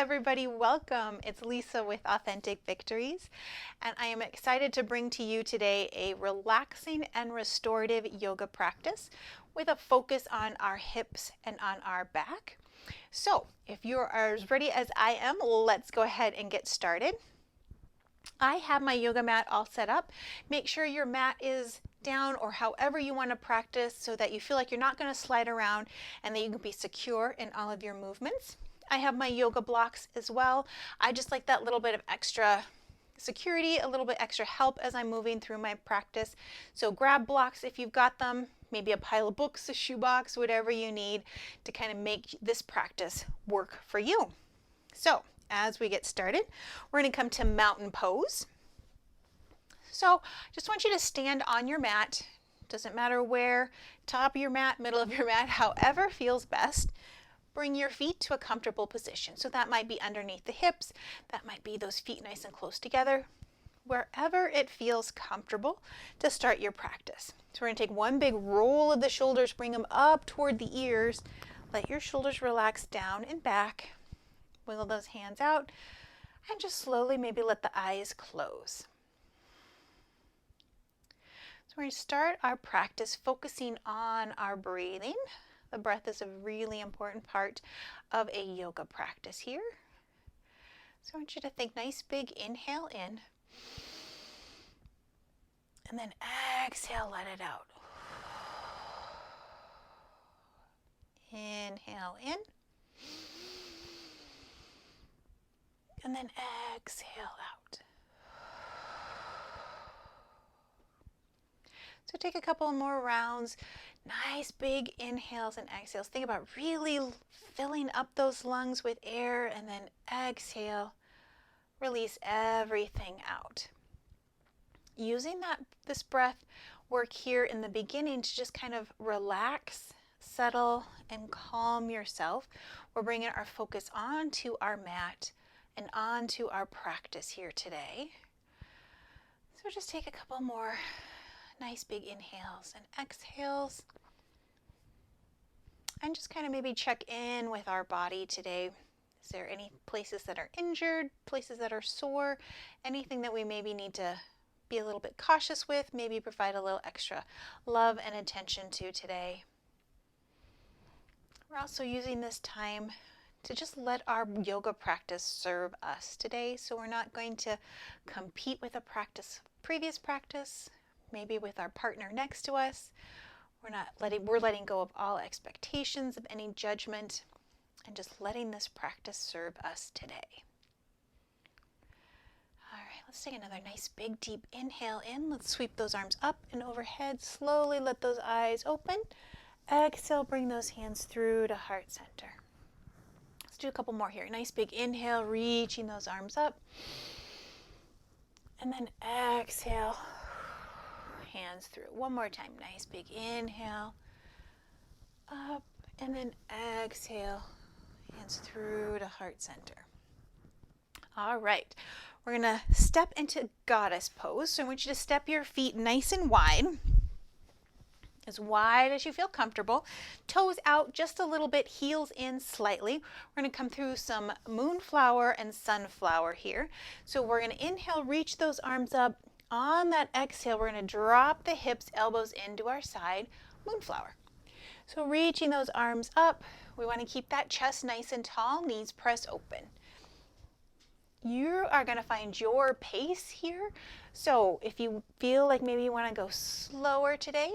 everybody, welcome. It's Lisa with Authentic Victories, and I am excited to bring to you today a relaxing and restorative yoga practice with a focus on our hips and on our back. So if you are as ready as I am, let's go ahead and get started. I have my yoga mat all set up. Make sure your mat is down or however you want to practice so that you feel like you're not going to slide around and that you can be secure in all of your movements. I have my yoga blocks as well. I just like that little bit of extra security, a little bit extra help as I'm moving through my practice. So grab blocks if you've got them, maybe a pile of books, a shoebox, whatever you need to kind of make this practice work for you. So as we get started, we're going to come to mountain pose. So just want you to stand on your mat. Doesn't matter where, top of your mat, middle of your mat, however feels best. Bring your feet to a comfortable position. So that might be underneath the hips. That might be those feet nice and close together. Wherever it feels comfortable to start your practice. So we're going to take one big roll of the shoulders, bring them up toward the ears. Let your shoulders relax down and back. Wiggle those hands out and just slowly maybe let the eyes close. So we're going to start our practice focusing on our breathing. The breath is a really important part of a yoga practice here. So I want you to think nice big inhale in. And then exhale, let it out. Inhale in. And then exhale out. So take a couple more rounds. Nice big inhales and exhales. Think about really filling up those lungs with air and then exhale. Release everything out. Using this breath work here in the beginning to just kind of relax, settle, and calm yourself. We're bringing our focus onto our mat and onto our practice here today. So just take a couple more nice big inhales and exhales. And just kind of maybe check in with our body today. Is there any places that are injured, places that are sore, anything that we maybe need to be a little bit cautious with, maybe provide a little extra love and attention to today. We're also using this time to just let our yoga practice serve us today. So we're not going to compete with a previous practice, maybe with our partner next to us. We're letting go of all expectations of any judgment and just letting this practice serve us today. All right, let's take another nice big deep inhale in. Let's sweep those arms up and overhead. Slowly let those eyes open. Exhale, bring those hands through to heart center. Let's do a couple more here. Nice big inhale, reaching those arms up. And then exhale, hands through. One more time. Nice big inhale, up, and then exhale, hands through to heart center. All right, we're going to step into goddess pose. So I want you to step your feet nice and wide as you feel comfortable. Toes out just a little bit, heels in slightly. We're going to come through some moonflower and sunflower here. So we're going to inhale, reach those arms up. On that exhale, we're going to drop the hips, elbows into our side, moonflower. So reaching those arms up, we want to keep that chest nice and tall, knees press open. You are going to find your pace here. So if you feel like maybe you want to go slower today,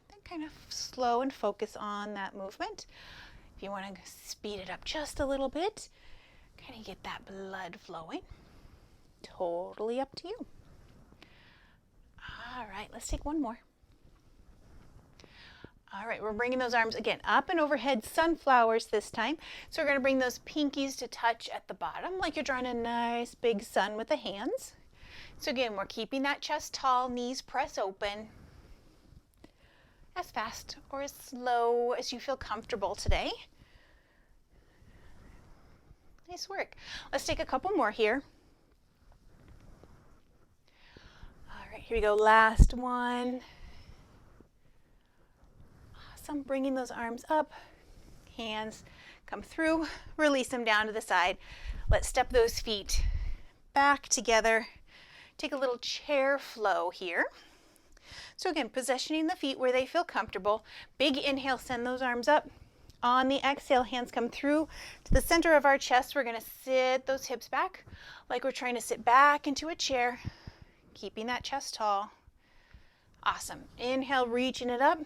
then kind of slow and focus on that movement. If you want to speed it up just a little bit, kind of get that blood flowing. Totally up to you. All right, let's take one more. All right, we're bringing those arms again up and overhead, sunflowers this time. So we're going to bring those pinkies to touch at the bottom like you're drawing a nice big sun with the hands. So again, we're keeping that chest tall, knees press open. As fast or as slow as you feel comfortable today. Nice work. Let's take a couple more here. All right, here we go. Last one. Awesome. Bringing those arms up. Hands come through. Release them down to the side. Let's step those feet back together. Take a little chair flow here. So again, positioning the feet where they feel comfortable. Big inhale, send those arms up. On the exhale, hands come through to the center of our chest. We're going to sit those hips back like we're trying to sit back into a chair, keeping that chest tall. Awesome. Inhale, reaching it up.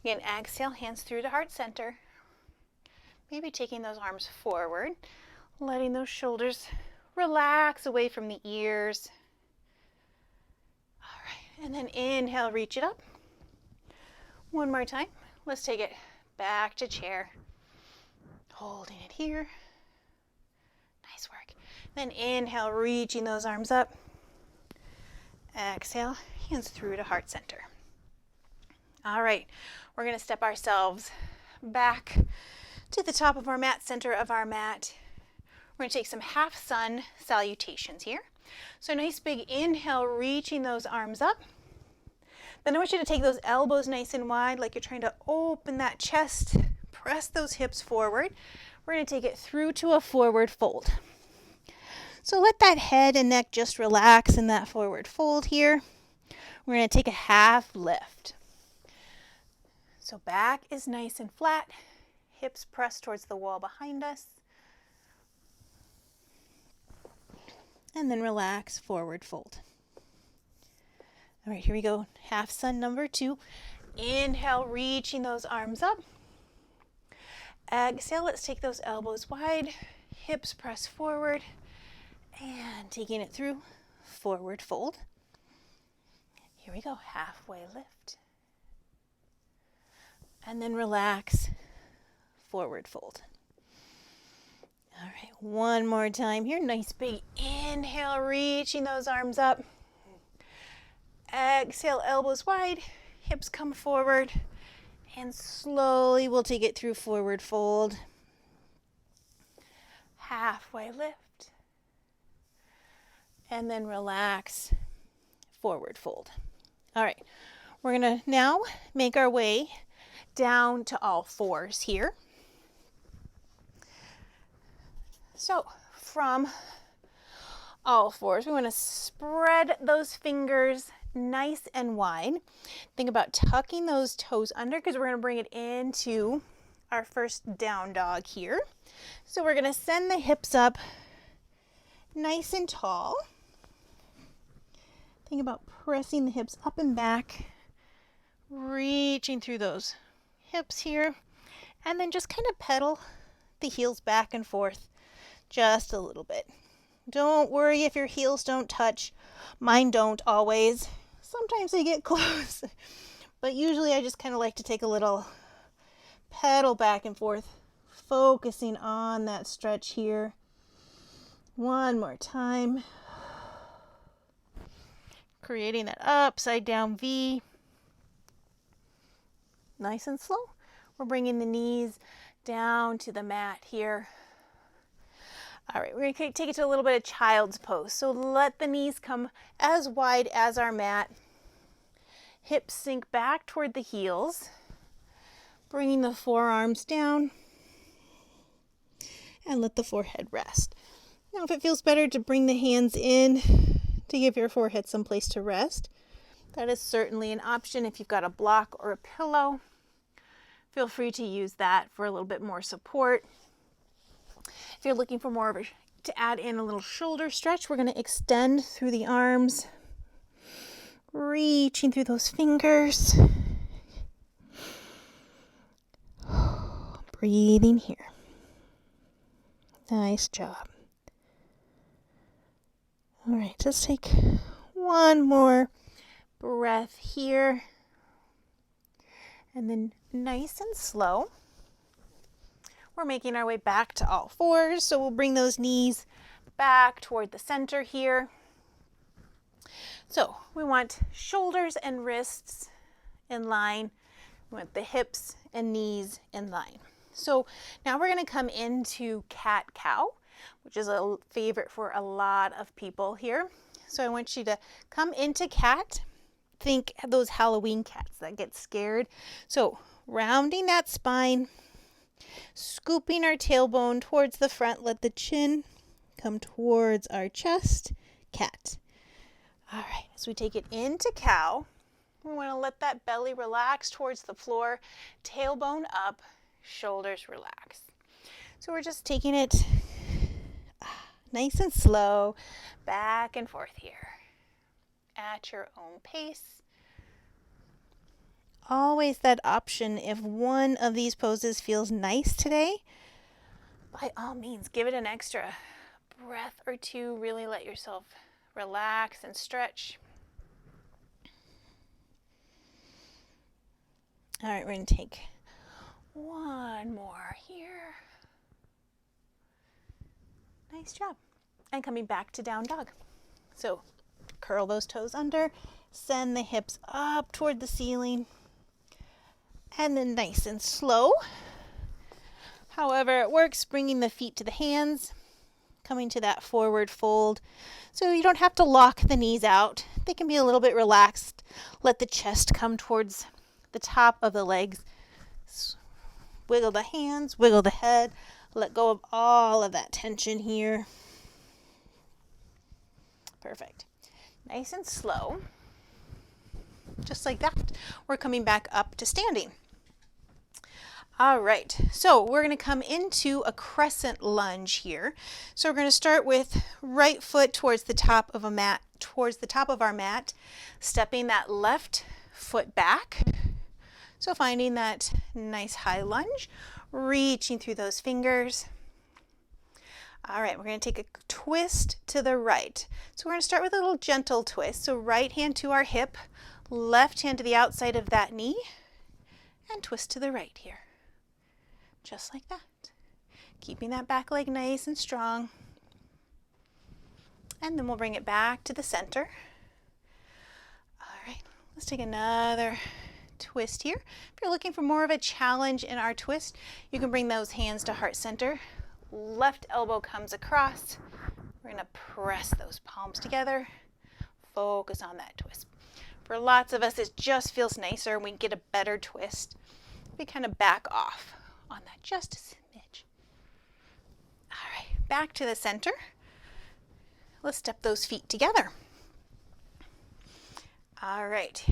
Again, exhale, hands through to heart center. Maybe taking those arms forward, letting those shoulders relax away from the ears. All right, and then inhale, reach it up. One more time. Let's take it back to chair. Holding it here. Nice work. Then inhale, reaching those arms up. Exhale, hands through to heart center. All right, we're going to step ourselves back to the top of our mat, center of our mat. We're going to take some half sun salutations here. So nice big inhale, reaching those arms up. Then I want you to take those elbows nice and wide like you're trying to open that chest. Press those hips forward. We're going to take it through to a forward fold. So let that head and neck just relax in that forward fold here. We're going to take a half lift. So back is nice and flat. Hips press towards the wall behind us. And then relax, forward fold. All right, here we go. Half sun number 2. Inhale, reaching those arms up. Exhale, let's take those elbows wide. Hips press forward. And taking it through, forward fold. Here we go, halfway lift. And then relax, forward fold. All right, one more time here. Nice big inhale, reaching those arms up. Exhale, elbows wide, hips come forward, and slowly we'll take it through forward fold. Halfway lift. And then relax, forward fold. All right, we're going to now make our way down to all fours here. So from all fours, we want to spread those fingers nice and wide. Think about tucking those toes under because we're going to bring it into our first down dog here. So we're going to send the hips up nice and tall. Think about pressing the hips up and back, reaching through those hips here, and then just kind of pedal the heels back and forth just a little bit. Don't worry if your heels don't touch. Mine don't always. Sometimes they get close, but usually I just kind of like to take a little pedal back and forth, focusing on that stretch here. One more time. Creating that upside down V. Nice and slow. We're bringing the knees down to the mat here. All right, we're going to take it to a little bit of child's pose. So let the knees come as wide as our mat. Hips sink back toward the heels. Bringing the forearms down. And let the forehead rest. Now if it feels better to bring the hands in to give your forehead some place to rest, that is certainly an option. If you've got a block or a pillow, feel free to use that for a little bit more support. If you're looking for more of to add in a little shoulder stretch, we're going to extend through the arms, reaching through those fingers. Breathing here. Nice job. All right, just take one more breath here. And then nice and slow, we're making our way back to all fours. So we'll bring those knees back toward the center here. So we want shoulders and wrists in line. We want the hips and knees in line. So now we're going to come into cat-cow, which is a favorite for a lot of people here. So I want you to come into cat. Think those Halloween cats that get scared. So rounding that spine, Scooping our tailbone towards the front, let the chin come towards our chest. Cat. All right, as we take it into cow, we want to let that belly relax towards the floor, tailbone up, shoulders relax. So we're just taking it nice and slow, back and forth here, at your own pace. Always that option, if one of these poses feels nice today, by all means, give it an extra breath or two. Really let yourself relax and stretch. All right, we're going to take one more here. Nice job. And coming back to down dog. So curl those toes under, send the hips up toward the ceiling, and then nice and slow. However it works, bringing the feet to the hands, coming to that forward fold. So you don't have to lock the knees out. They can be a little bit relaxed. Let the chest come towards the top of the legs. Wiggle the hands, wiggle the head. Let go of all of that tension here. Perfect. Nice and slow. Just like that. We're coming back up to standing. All right, so we're going to come into a crescent lunge here. So we're going to start with right foot towards the top of our mat, stepping that left foot back. So finding that nice high lunge, reaching through those fingers. All right, we're going to take a twist to the right. So we're going to start with a little gentle twist. So right hand to our hip, left hand to the outside of that knee, and twist to the right here. Just like that. Keeping that back leg nice and strong. And then we'll bring it back to the center. All right, let's take another twist here. If you're looking for more of a challenge in our twist, you can bring those hands to heart center. Left elbow comes across. We're going to press those palms together. Focus on that twist. For lots of us, it just feels nicer and we get a better twist. We kind of back off on that just a smidge. All right, back to the center. Let's step those feet together. All right.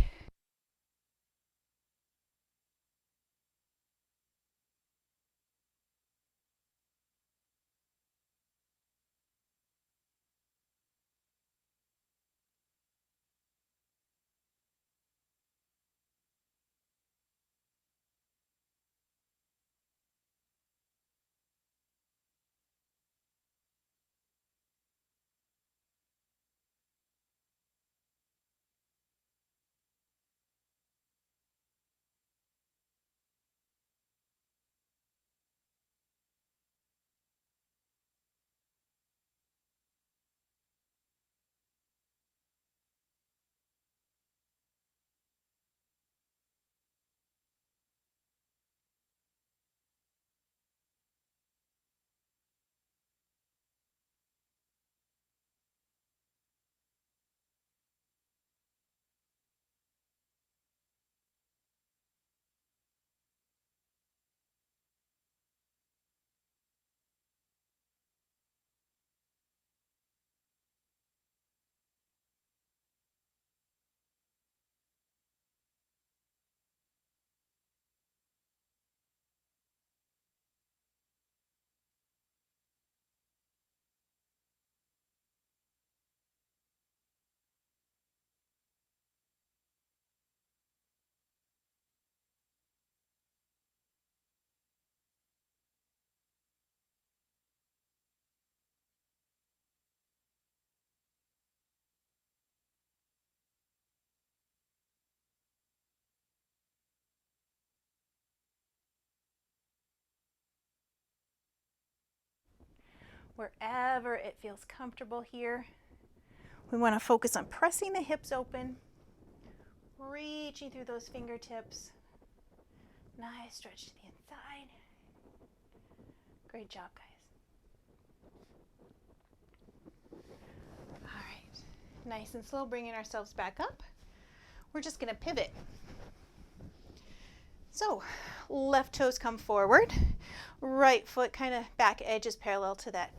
Wherever it feels comfortable here, we want to focus on pressing the hips open, reaching through those fingertips. Nice stretch to the inside. Great job, guys. All right, nice and slow, bringing ourselves back up. We're just going to pivot. So left toes come forward. Right foot kind of back edge is parallel to that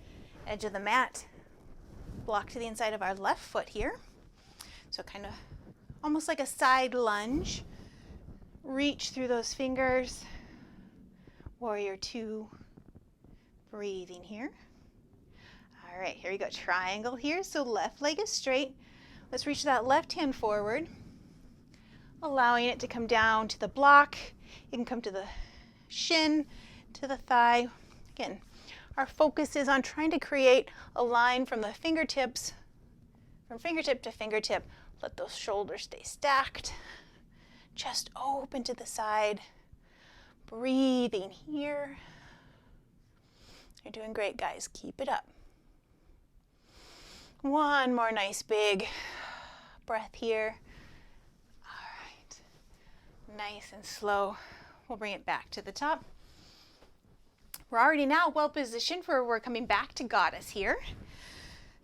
edge of the mat. Block to the inside of our left foot here. So kind of almost like a side lunge. Reach through those fingers. Warrior two. Breathing here. All right, here we go. Triangle here. So left leg is straight. Let's reach that left hand forward, allowing it to come down to the block. It can come to the shin, to the thigh. Again, our focus is on trying to create a line from the fingertips, from fingertip to fingertip. Let those shoulders stay stacked. Chest open to the side. Breathing here. You're doing great, guys. Keep it up. One more nice big breath here. All right. Nice and slow. We'll bring it back to the top. We're already now well positioned for we're coming back to goddess here.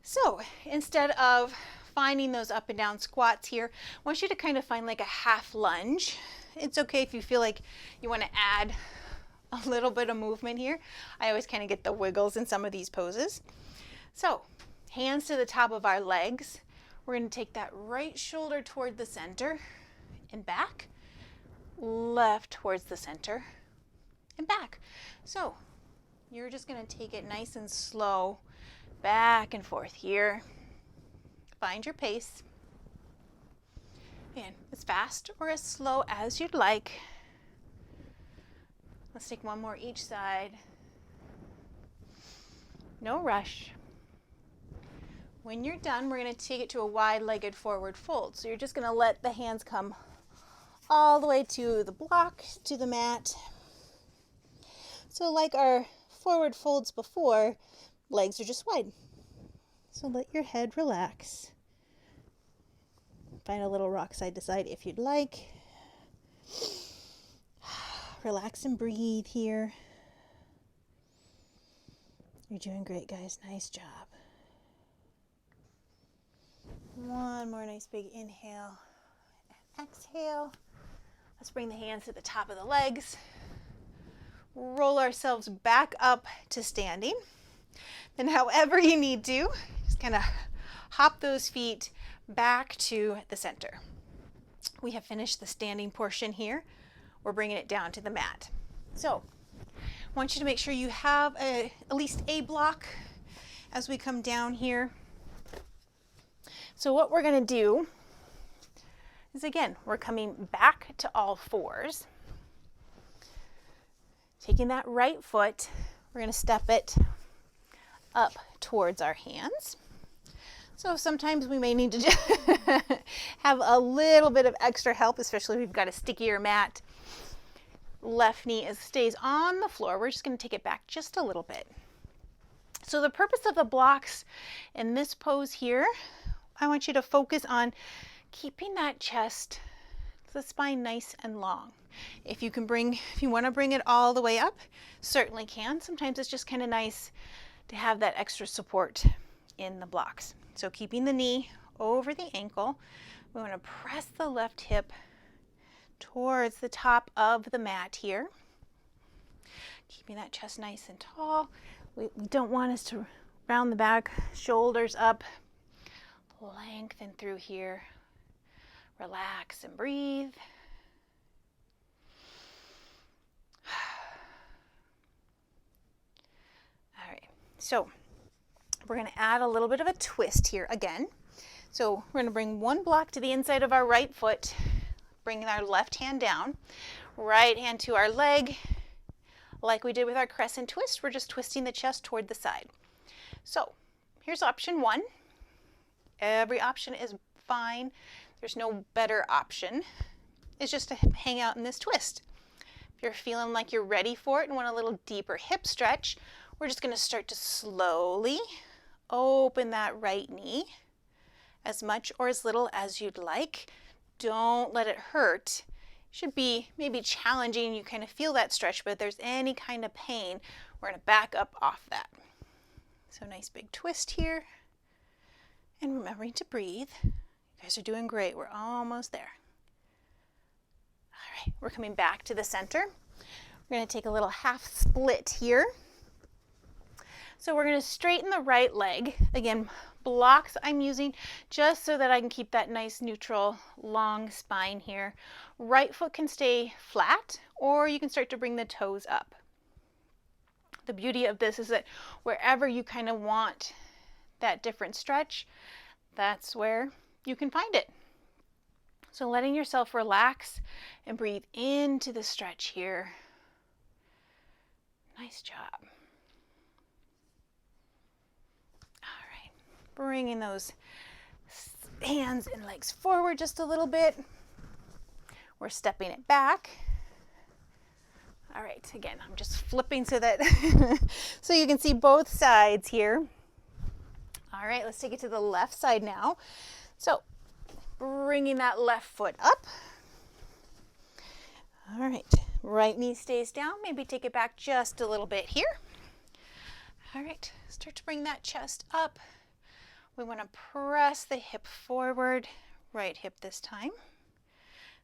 So instead of finding those up and down squats here, I want you to kind of find like a half lunge. It's okay if you feel like you want to add a little bit of movement here. I always kind of get the wiggles in some of these poses. So hands to the top of our legs. We're going to take that right shoulder toward the center and back. Left towards the center and back. So you're just going to take it nice and slow back and forth here. Find your pace. And as fast or as slow as you'd like. Let's take one more each side. No rush. When you're done, we're going to take it to a wide-legged forward fold. So you're just going to let the hands come all the way to the block, to the mat. So like our forward folds before, legs are just wide. So let your head relax. Find a little rock side to side if you'd like. Relax and breathe here. You're doing great, guys. Nice job. One more nice big inhale and exhale. Let's bring the hands to the top of the legs. Roll ourselves back up to standing. Then however you need to, just kind of hop those feet back to the center. We have finished the standing portion here. We're bringing it down to the mat. So I want you to make sure you have at least a block as we come down here. So what we're going to do is, again, we're coming back to all fours. Taking that right foot, we're going to step it up towards our hands. So sometimes we may need to have a little bit of extra help, especially if we've got a stickier mat. Left knee stays on the floor. We're just going to take it back just a little bit. So the purpose of the blocks in this pose here, I want you to focus on keeping that chest, the spine nice and long. If you want to bring it all the way up, certainly can. Sometimes it's just kind of nice to have that extra support in the blocks. So keeping the knee over the ankle, we want to press the left hip towards the top of the mat here. Keeping that chest nice and tall. We don't want us to round the back, shoulders up, lengthen through here. Relax and breathe. All right, so we're going to add a little bit of a twist here again. So we're going to bring one block to the inside of our right foot, bringing our left hand down, right hand to our leg. Like we did with our crescent twist, we're just twisting the chest toward the side. So here's option one. Every option is fine. There's no better option. It's just to hang out in this twist. If you're feeling like you're ready for it and want a little deeper hip stretch, we're just going to start to slowly open that right knee as much or as little as you'd like. Don't let it hurt. It should be maybe challenging. You kind of feel that stretch, but if there's any kind of pain, we're going to back up off that. So nice big twist here. And remembering to breathe. You guys are doing great. We're almost there. All right, we're coming back to the center. We're going to take a little half split here. So we're going to straighten the right leg. Again, blocks I'm using just so that I can keep that nice neutral long spine here. Right foot can stay flat, or you can start to bring the toes up. The beauty of this is that wherever you kind of want that different stretch, that's where you can find it. So letting yourself relax and breathe into the stretch here. Nice job. All right, bringing those hands and legs forward just a little bit. We're stepping it back. All right, again, I'm just flipping so that so you can see both sides here. All right, let's take it to the left side now. So bringing that left foot up. All right, right knee stays down. Maybe take it back just a little bit here. All right, start to bring that chest up. We want to press the hip forward, right hip this time.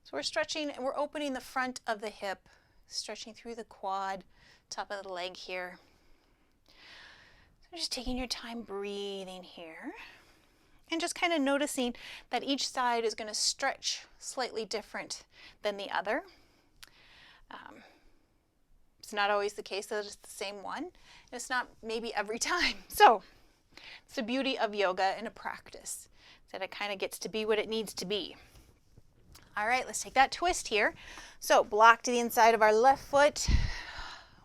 So we're stretching and we're opening the front of the hip, stretching through the quad, top of the leg here. So just taking your time breathing here and just kind of noticing that each side is going to stretch slightly different than the other. It's not always the case that it's the same one. It's not maybe every time. So it's the beauty of yoga in a practice, that it kind of gets to be what it needs to be. All right, let's take that twist here. So block to the inside of our left foot,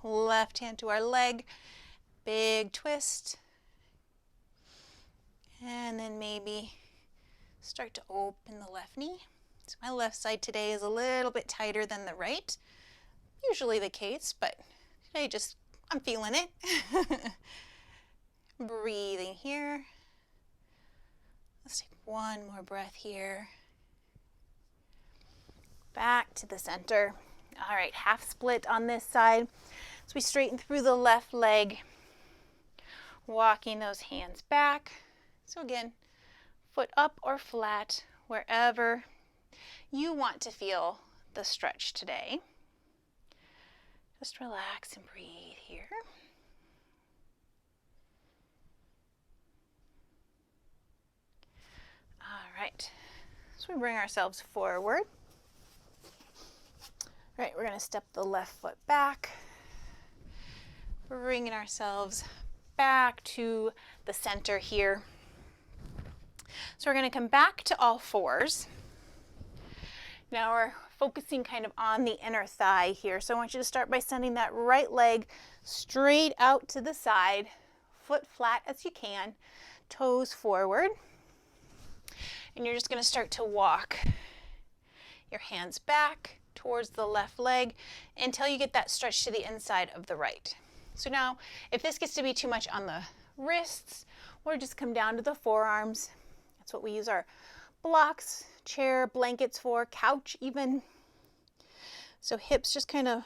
left hand to our leg, big twist. And then maybe start to open the left knee. So my left side today is a little bit tighter than the right. Usually the case, but today I'm feeling it. Breathing here. Let's take one more breath here. Back to the center. All right, half split on this side. So we straighten through the left leg, walking those hands back. So again, foot up or flat, wherever you want to feel the stretch today. Just relax and breathe here. All right, so we bring ourselves forward. All right, we're going to step the left foot back, bringing ourselves back to the center here. So we're going to come back to all fours. Now we're focusing kind of on the inner thigh here. So I want you to start by sending that right leg straight out to the side, foot flat as you can, toes forward. And you're just going to start to walk your hands back towards the left leg until you get that stretch to the inside of the right. So now, if this gets to be too much on the wrists, or just come down to the forearms. That's what we use our blocks, chair, blankets for, couch even. So hips just kind of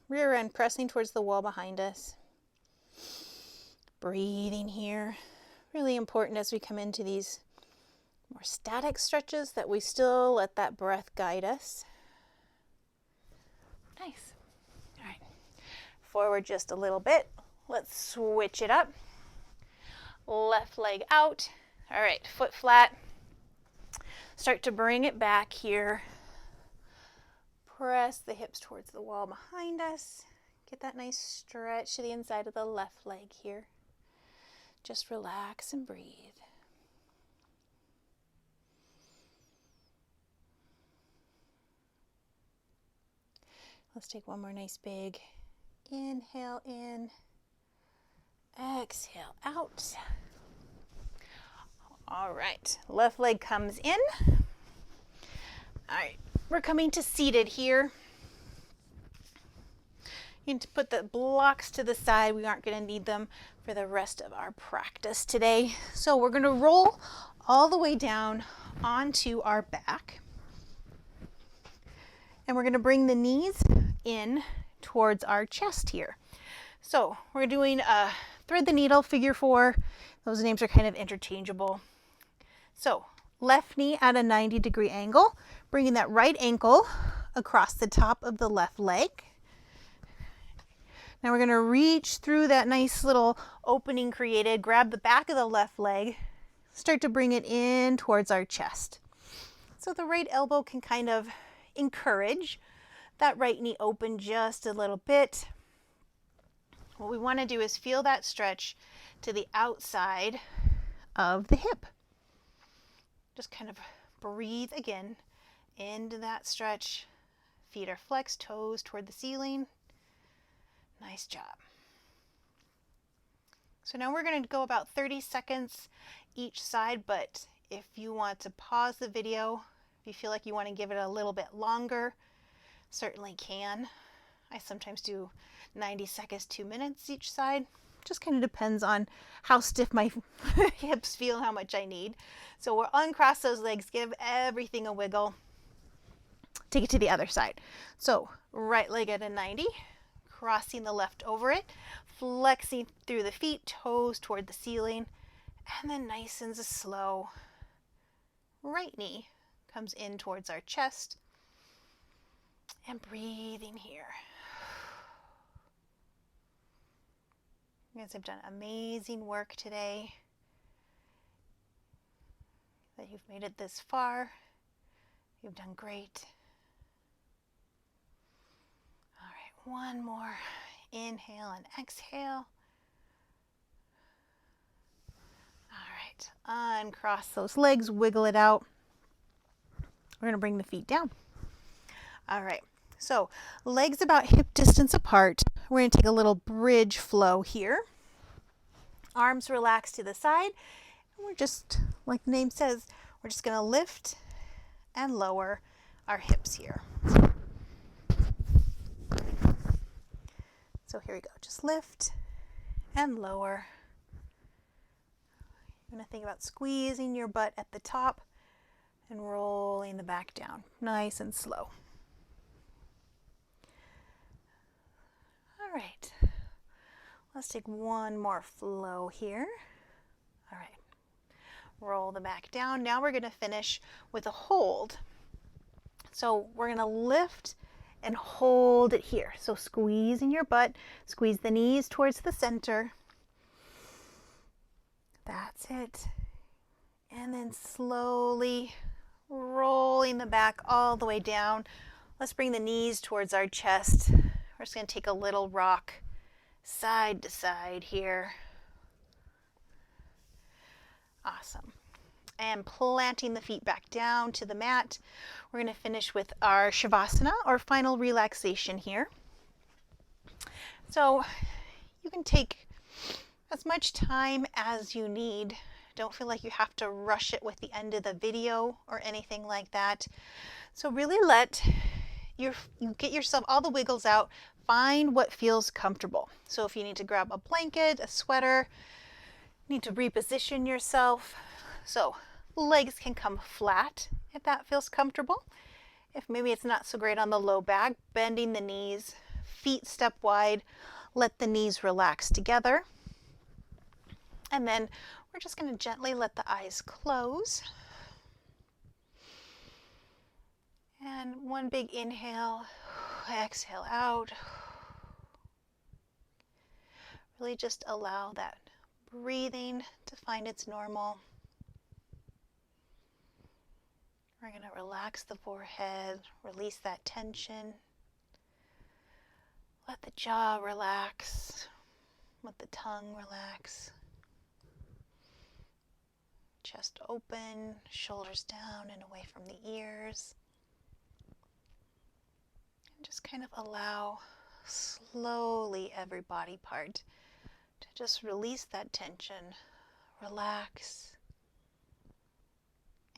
rear end pressing towards the wall behind us. Breathing here. Really important as we come into these more static stretches that we still let that breath guide us. Nice. All right. Forward just a little bit. Let's switch it up. Left leg out. All right, foot flat. Start to bring it back here. Press the hips towards the wall behind us. Get that nice stretch to the inside of the left leg here. Just relax and breathe. Let's take one more nice big inhale in. Exhale out. All right, left leg comes in. All right, we're coming to seated here. You need to put the blocks to the side. We aren't going to need them for the rest of our practice today. So we're going to roll all the way down onto our back. And we're going to bring the knees in towards our chest here. So we're doing a thread the needle figure 4. Those names are kind of interchangeable. So left knee at a 90-degree angle, bringing that right ankle across the top of the left leg. Now we're going to reach through that nice little opening created, grab the back of the left leg, start to bring it in towards our chest. So the right elbow can kind of encourage that right knee open just a little bit. What we want to do is feel that stretch to the outside of the hip. Just kind of breathe again into that stretch. Feet are flexed, toes toward the ceiling. Nice job. So now we're going to go about 30 seconds each side, but if you want to pause the video, if you feel like you want to give it a little bit longer, certainly can. I sometimes do 90 seconds, 2 minutes each side. Just kind of depends on how stiff my hips feel and how much I need. So we'll uncross those legs, give everything a wiggle. Take it to the other side. So right leg at a 90, crossing the left over it, flexing through the feet, toes toward the ceiling, and then nice and slow, right knee comes in towards our chest, and breathing here. You guys have done amazing work today. That you've made it this far. You've done great. All right, one more. Inhale and exhale. All right, uncross those legs, wiggle it out. We're going to bring the feet down. All right, so legs about hip distance apart. We're going to take a little bridge flow here. Arms relaxed to the side. And we're just, like the name says, we're just going to lift and lower our hips here. So here we go. Just lift and lower. You're going to think about squeezing your butt at the top and rolling the back down, nice and slow. All right, let's take one more flow here. All right, roll the back down. Now we're going to finish with a hold. So we're going to lift and hold it here. So squeezing your butt, squeeze the knees towards the center. That's it. And then slowly rolling the back all the way down. Let's bring the knees towards our chest. We're just going to take a little rock side to side here. Awesome. And planting the feet back down to the mat. We're going to finish with our Shavasana, or final relaxation here. So you can take as much time as you need. Don't feel like you have to rush it with the end of the video or anything like that. So really let you get yourself all the wiggles out. Find what feels comfortable. So if you need to grab a blanket, a sweater, you need to reposition yourself. So legs can come flat if that feels comfortable. If maybe it's not so great on the low back, bending the knees, feet step wide, let the knees relax together. And then we're just going to gently let the eyes close. And one big inhale, exhale out. Really just allow that breathing to find its normal. We're going to relax the forehead, release that tension. Let the jaw relax, let the tongue relax. Chest open, shoulders down and away from the ears. And just kind of allow slowly every body part to just release that tension, relax.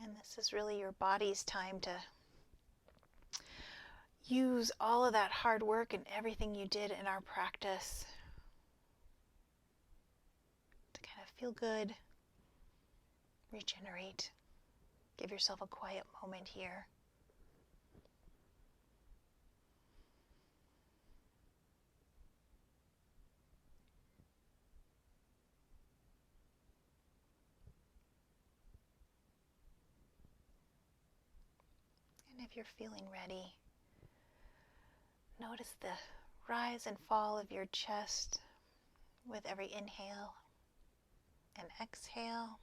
And this is really your body's time to use all of that hard work and everything you did in our practice to kind of feel good, regenerate, give yourself a quiet moment here. And if you're feeling ready, notice the rise and fall of your chest with every inhale and exhale.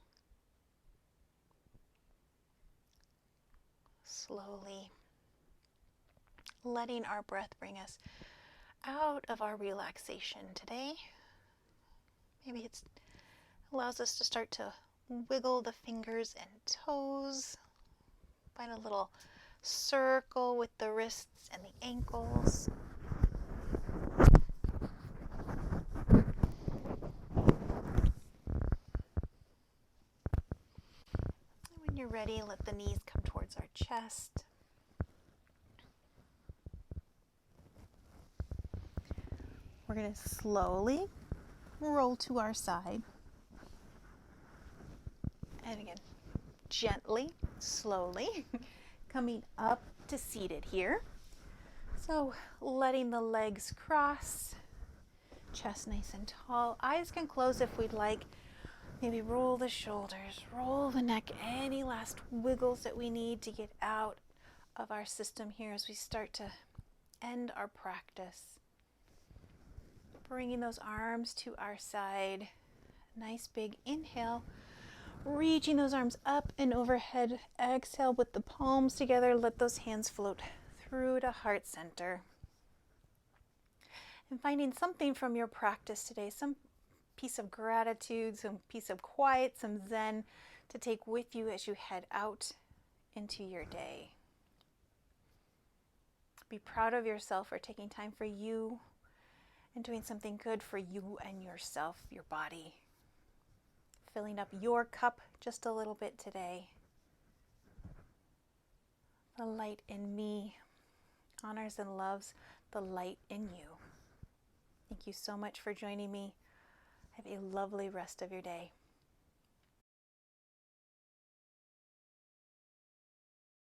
Slowly letting our breath bring us out of our relaxation today. Maybe it allows us to start to wiggle the fingers and toes. Find a little circle with the wrists and the ankles. And when you're ready, let the knees come towards our chest. We're going to slowly roll to our side. And again, gently, slowly, coming up to seated here. So letting the legs cross, chest nice and tall. Eyes can close if we'd like. Maybe roll the shoulders, roll the neck. Any last wiggles that we need to get out of our system here as we start to end our practice. Bringing those arms to our side. Nice big inhale. Reaching those arms up and overhead. Exhale with the palms together. Let those hands float through to heart center. And finding something from your practice today, some piece of gratitude, some piece of quiet, some zen to take with you as you head out into your day. Be proud of yourself for taking time for you and doing something good for you and yourself, your body. Filling up your cup just a little bit today. The light in me honors and loves the light in you. Thank you so much for joining me. Have a lovely rest of your day.